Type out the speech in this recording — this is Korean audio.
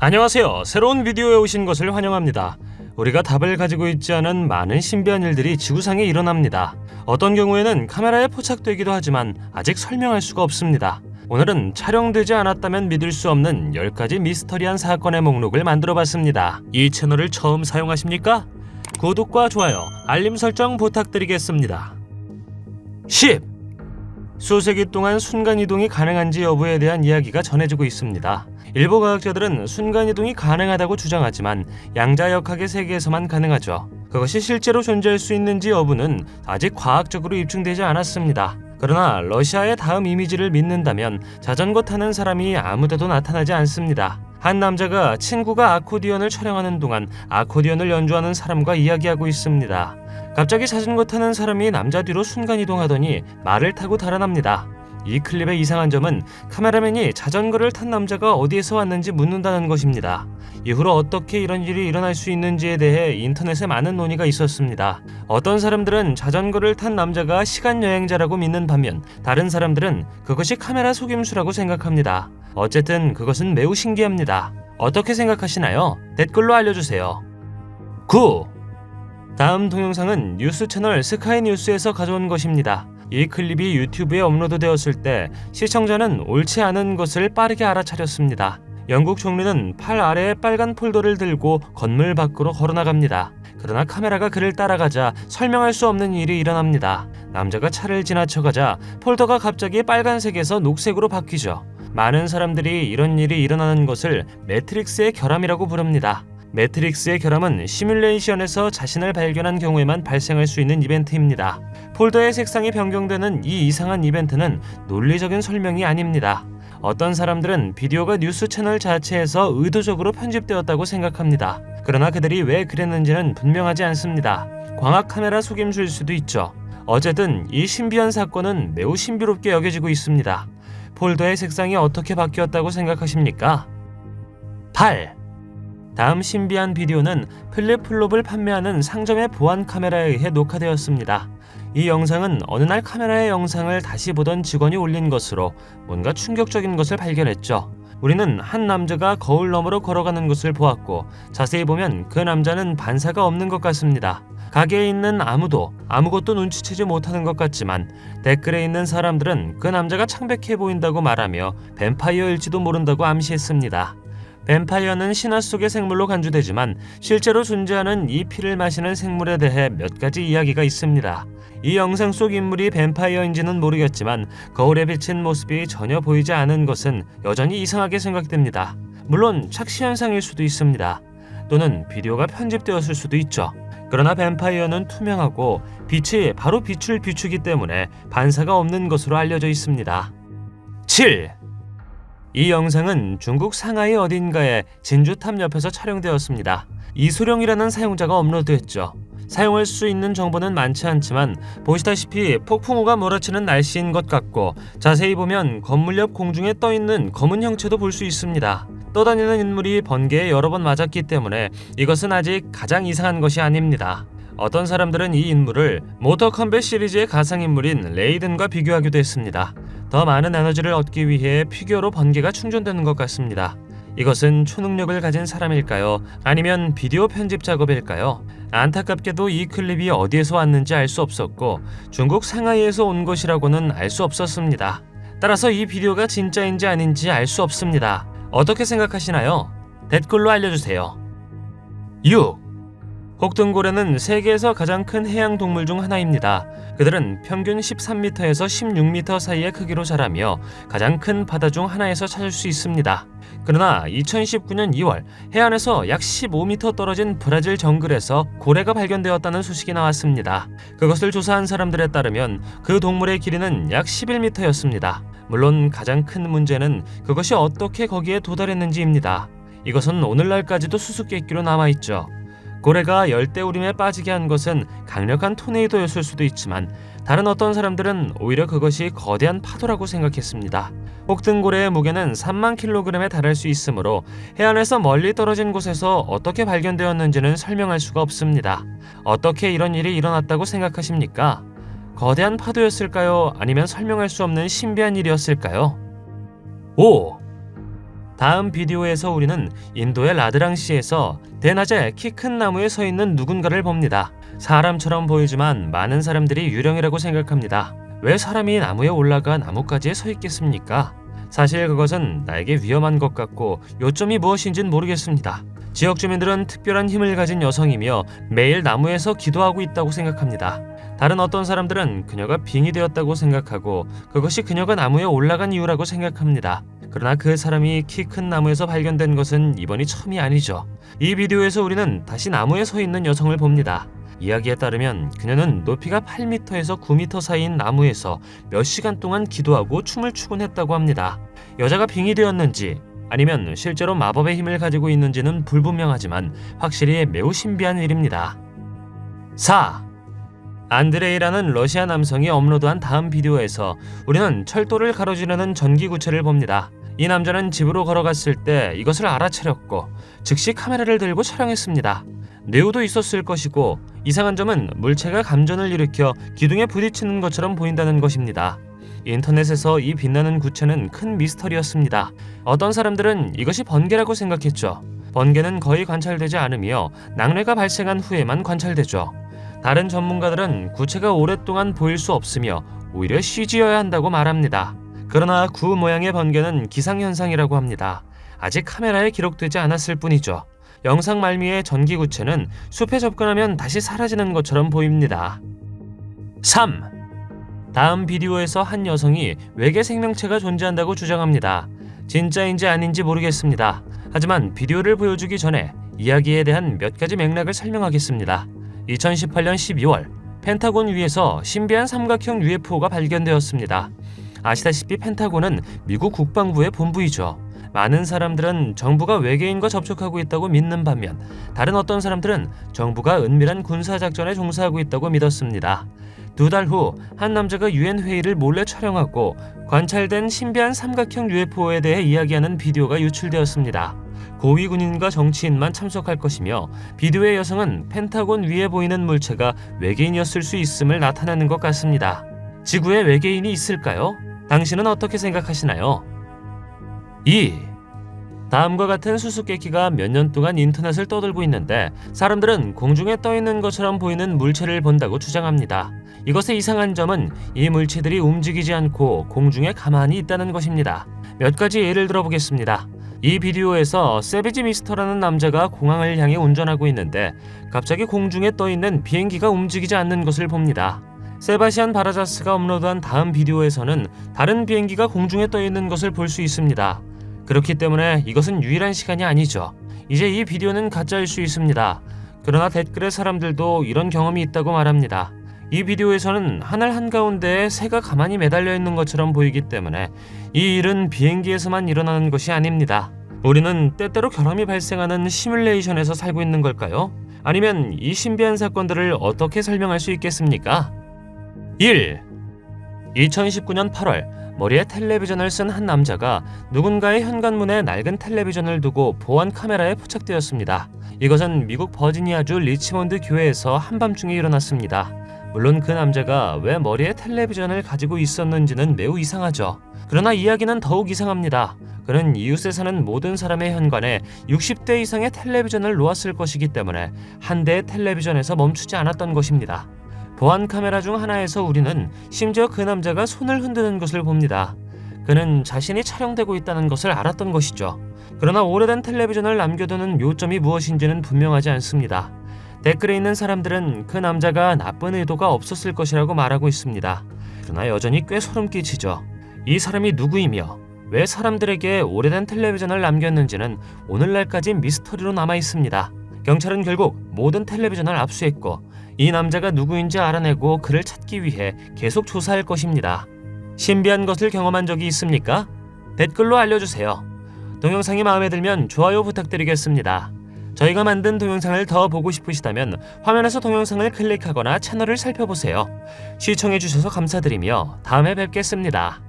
안녕하세요. 새로운 비디오에 오신 것을 환영합니다. 우리가 답을 가지고 있지 않은 많은 신비한 일들이 지구상에 일어납니다. 어떤 경우에는 카메라에 포착되기도 하지만 아직 설명할 수가 없습니다. 오늘은 촬영되지 않았다면 믿을 수 없는 10가지 미스터리한 사건의 목록을 만들어봤습니다. 이 채널을 처음 사용하십니까? 구독과 좋아요, 알림 설정 부탁드리겠습니다. 10. 수세기 동안 순간이동이 가능한지 여부에 대한 이야기가 전해지고 있습니다. 일부 과학자들은 순간이동이 가능하다고 주장하지만 양자역학의 세계에서만 가능하죠. 그것이 실제로 존재할 수 있는지 여부는 아직 과학적으로 입증되지 않았습니다. 그러나 러시아의 다음 이미지를 믿는다면 자전거 타는 사람이 아무데도 나타나지 않습니다. 한 남자가 친구가 아코디언을 촬영하는 동안 아코디언을 연주하는 사람과 이야기하고 있습니다. 갑자기 자전거 타는 사람이 남자 뒤로 순간이동하더니 말을 타고 달아납니다. 이 클립의 이상한 점은 카메라맨이 자전거를 탄 남자가 어디에서 왔는지 묻는다는 것입니다. 이후로 어떻게 이런 일이 일어날 수 있는지에 대해 인터넷에 많은 논의가 있었습니다. 어떤 사람들은 자전거를 탄 남자가 시간여행자라고 믿는 반면 다른 사람들은 그것이 카메라 속임수라고 생각합니다. 어쨌든 그것은 매우 신기합니다. 어떻게 생각하시나요? 댓글로 알려주세요. 9. 다음 동영상은 뉴스 채널 스카이뉴스에서 가져온 것입니다. 이 클립이 유튜브에 업로드되었을 때 시청자는 옳지 않은 것을 빠르게 알아차렸습니다. 영국 총리는 팔 아래에 빨간 폴더를 들고 건물 밖으로 걸어나갑니다. 그러나 카메라가 그를 따라가자 설명할 수 없는 일이 일어납니다. 남자가 차를 지나쳐가자 폴더가 갑자기 빨간색에서 녹색으로 바뀌죠. 많은 사람들이 이런 일이 일어나는 것을 매트릭스의 결함이라고 부릅니다. 매트릭스의 결함은 시뮬레이션에서 자신을 발견한 경우에만 발생할 수 있는 이벤트입니다. 폴더의 색상이 변경되는 이 이상한 이벤트는 논리적인 설명이 아닙니다. 어떤 사람들은 비디오가 뉴스 채널 자체에서 의도적으로 편집되었다고 생각합니다. 그러나 그들이 왜 그랬는지는 분명하지 않습니다. 광학 카메라 속임수일 수도 있죠. 어쨌든 이 신비한 사건은 매우 신비롭게 여겨지고 있습니다. 폴더의 색상이 어떻게 바뀌었다고 생각하십니까? 8. 다음 신비한 비디오는 플립플롭을 판매하는 상점의 보안 카메라에 의해 녹화되었습니다. 이 영상은 어느 날 카메라의 영상을 다시 보던 직원이 올린 것으로 뭔가 충격적인 것을 발견했죠. 우리는 한 남자가 거울 너머로 걸어가는 것을 보았고 자세히 보면 그 남자는 반사가 없는 것 같습니다. 가게에 있는 아무도 아무것도 눈치채지 못하는 것 같지만 댓글에 있는 사람들은 그 남자가 창백해 보인다고 말하며 뱀파이어일지도 모른다고 암시했습니다. 뱀파이어는 신화 속의 생물로 간주되지만 실제로 존재하는 이 피를 마시는 생물에 대해 몇 가지 이야기가 있습니다. 이 영상 속 인물이 뱀파이어인지는 모르겠지만 거울에 비친 모습이 전혀 보이지 않은 것은 여전히 이상하게 생각됩니다. 물론 착시현상일 수도 있습니다. 또는 비디오가 편집되었을 수도 있죠. 그러나 뱀파이어는 투명하고 빛이 바로 빛을 비추기 때문에 반사가 없는 것으로 알려져 있습니다. 7. 이 영상은 중국 상하이 어딘가의 진주탑 옆에서 촬영되었습니다. 이소룡이라는 사용자가 업로드했죠. 사용할 수 있는 정보는 많지 않지만 보시다시피 폭풍우가 몰아치는 날씨인 것 같고 자세히 보면 건물 옆 공중에 떠있는 검은 형체도 볼 수 있습니다. 떠다니는 인물이 번개에 여러 번 맞았기 때문에 이것은 아직 가장 이상한 것이 아닙니다. 어떤 사람들은 이 인물을 모터 컴뱃 시리즈의 가상인물인 레이든과 비교하기도 했습니다. 더 많은 에너지를 얻기 위해 피규어로 번개가 충전되는 것 같습니다. 이것은 초능력을 가진 사람일까요? 아니면 비디오 편집 작업일까요? 안타깝게도 이 클립이 어디에서 왔는지 알 수 없었고 중국 상하이에서 온 것이라고는 알 수 없었습니다. 따라서 이 비디오가 진짜인지 아닌지 알 수 없습니다. 어떻게 생각하시나요? 댓글로 알려주세요. 6. 혹등고래는 세계에서 가장 큰 해양 동물 중 하나입니다. 그들은 평균 13m에서 16m 사이의 크기로 자라며 가장 큰 바다 중 하나에서 찾을 수 있습니다. 그러나 2019년 2월 해안에서 약 15m 떨어진 브라질 정글에서 고래가 발견되었다는 소식이 나왔습니다. 그것을 조사한 사람들에 따르면 그 동물의 길이는 약 11m였습니다. 물론 가장 큰 문제는 그것이 어떻게 거기에 도달했는지입니다. 이것은 오늘날까지도 수수께끼로 남아있죠. 고래가 열대우림에 빠지게 한 것은 강력한 토네이도였을 수도 있지만 다른 어떤 사람들은 오히려 그것이 거대한 파도라고 생각했습니다. 혹등고래의 무게는 3만 kg에 달할 수 있으므로 해안에서 멀리 떨어진 곳에서 어떻게 발견되었는지는 설명할 수가 없습니다. 어떻게 이런 일이 일어났다고 생각하십니까? 거대한 파도였을까요? 아니면 설명할 수 없는 신비한 일이었을까요? 5. 다음 비디오에서 우리는 인도의 라드랑시에서 대낮에 키 큰 나무에 서 있는 누군가를 봅니다. 사람처럼 보이지만 많은 사람들이 유령이라고 생각합니다. 왜 사람이 나무에 올라가 나뭇가지에 서 있겠습니까? 사실 그것은 나에게 위험한 것 같고 요점이 무엇인지는 모르겠습니다. 지역 주민들은 특별한 힘을 가진 여성이며 매일 나무에서 기도하고 있다고 생각합니다. 다른 어떤 사람들은 그녀가 빙이 되었다고 생각하고 그것이 그녀가 나무에 올라간 이유라고 생각합니다. 그러나 그 사람이 키 큰 나무에서 발견된 것은 이번이 처음이 아니죠. 이 비디오에서 우리는 다시 나무에 서 있는 여성을 봅니다. 이야기에 따르면 그녀는 높이가 8m에서 9m 사이인 나무에서 몇 시간 동안 기도하고 춤을 추곤 했다고 합니다. 여자가 빙이 되었는지 아니면 실제로 마법의 힘을 가지고 있는지는 불분명하지만 확실히 매우 신비한 일입니다. 4. 안드레이라는 러시아 남성이 업로드한 다음 비디오에서 우리는 철도를 가로지르는 전기구체를 봅니다. 이 남자는 집으로 걸어갔을 때 이것을 알아차렸고 즉시 카메라를 들고 촬영했습니다. 뇌우도 있었을 것이고 이상한 점은 물체가 감전을 일으켜 기둥에 부딪히는 것처럼 보인다는 것입니다. 인터넷에서 이 빛나는 구체는 큰 미스터리였습니다. 어떤 사람들은 이것이 번개라고 생각했죠. 번개는 거의 관찰되지 않으며 낙뢰가 발생한 후에만 관찰되죠. 다른 전문가들은 구체가 오랫동안 보일 수 없으며 오히려 CG여야 한다고 말합니다. 그러나 구 모양의 번개는 기상현상이라고 합니다. 아직 카메라에 기록되지 않았을 뿐이죠. 영상 말미의 전기구체는 숲에 접근하면 다시 사라지는 것처럼 보입니다. 3. 다음 비디오에서 한 여성이 외계 생명체가 존재한다고 주장합니다. 진짜인지 아닌지 모르겠습니다. 하지만 비디오를 보여주기 전에 이야기에 대한 몇 가지 맥락을 설명하겠습니다. 2018년 12월 펜타곤 위에서 신비한 삼각형 UFO가 발견되었습니다. 아시다시피 펜타곤은 미국 국방부의 본부이죠. 많은 사람들은 정부가 외계인과 접촉하고 있다고 믿는 반면 다른 어떤 사람들은 정부가 은밀한 군사작전에 종사하고 있다고 믿었습니다. 2달 후 한 남자가 UN 회의를 몰래 촬영하고 관찰된 신비한 삼각형 UFO에 대해 이야기하는 비디오가 유출되었습니다. 고위 군인과 정치인만 참석할 것이며 비디오의 여성은 펜타곤 위에 보이는 물체가 외계인이었을 수 있음을 나타내는 것 같습니다. 지구에 외계인이 있을까요? 당신은 어떻게 생각하시나요? 2. 다음과 같은 수수께끼가 몇 년 동안 인터넷을 떠들고 있는데 사람들은 공중에 떠 있는 것처럼 보이는 물체를 본다고 주장합니다. 이것의 이상한 점은 이 물체들이 움직이지 않고 공중에 가만히 있다는 것입니다. 몇 가지 예를 들어보겠습니다. 이 비디오에서 세비지 미스터라는 남자가 공항을 향해 운전하고 있는데 갑자기 공중에 떠 있는 비행기가 움직이지 않는 것을 봅니다. 세바시안 바라자스가 업로드한 다음 비디오에서는 다른 비행기가 공중에 떠 있는 것을 볼 수 있습니다. 그렇기 때문에 이것은 유일한 시간이 아니죠. 이제 이 비디오는 가짜일 수 있습니다. 그러나 댓글에 사람들도 이런 경험이 있다고 말합니다. 이 비디오에서는 하늘 한가운데에 새가 가만히 매달려 있는 것처럼 보이기 때문에 이 일은 비행기에서만 일어나는 것이 아닙니다. 우리는 때때로 결함이 발생하는 시뮬레이션에서 살고 있는 걸까요? 아니면 이 신비한 사건들을 어떻게 설명할 수 있겠습니까? 1. 2019년 8월 머리에 텔레비전을 쓴 한 남자가 누군가의 현관문에 낡은 텔레비전을 두고 보안 카메라에 포착되었습니다. 이것은 미국 버지니아주 리치몬드 교회에서 한밤중에 일어났습니다. 물론 그 남자가 왜 머리에 텔레비전을 가지고 있었는지는 매우 이상하죠. 그러나 이야기는 더욱 이상합니다. 그는 이웃에 사는 모든 사람의 현관에 60대 이상의 텔레비전을 놓았을 것이기 때문에 한 대의 텔레비전에서 멈추지 않았던 것입니다. 보안 카메라 중 하나에서 우리는 심지어 그 남자가 손을 흔드는 것을 봅니다. 그는 자신이 촬영되고 있다는 것을 알았던 것이죠. 그러나 오래된 텔레비전을 남겨두는 요점이 무엇인지는 분명하지 않습니다. 댓글에 있는 사람들은 그 남자가 나쁜 의도가 없었을 것이라고 말하고 있습니다. 그러나 여전히 꽤 소름 끼치죠. 이 사람이 누구이며 왜 사람들에게 오래된 텔레비전을 남겼는지는 오늘날까지 미스터리로 남아 있습니다. 경찰은 결국 모든 텔레비전을 압수했고 이 남자가 누구인지 알아내고 그를 찾기 위해 계속 조사할 것입니다. 신비한 것을 경험한 적이 있습니까? 댓글로 알려주세요. 동영상이 마음에 들면 좋아요 부탁드리겠습니다. 저희가 만든 동영상을 더 보고 싶으시다면 화면에서 동영상을 클릭하거나 채널을 살펴보세요. 시청해주셔서 감사드리며 다음에 뵙겠습니다.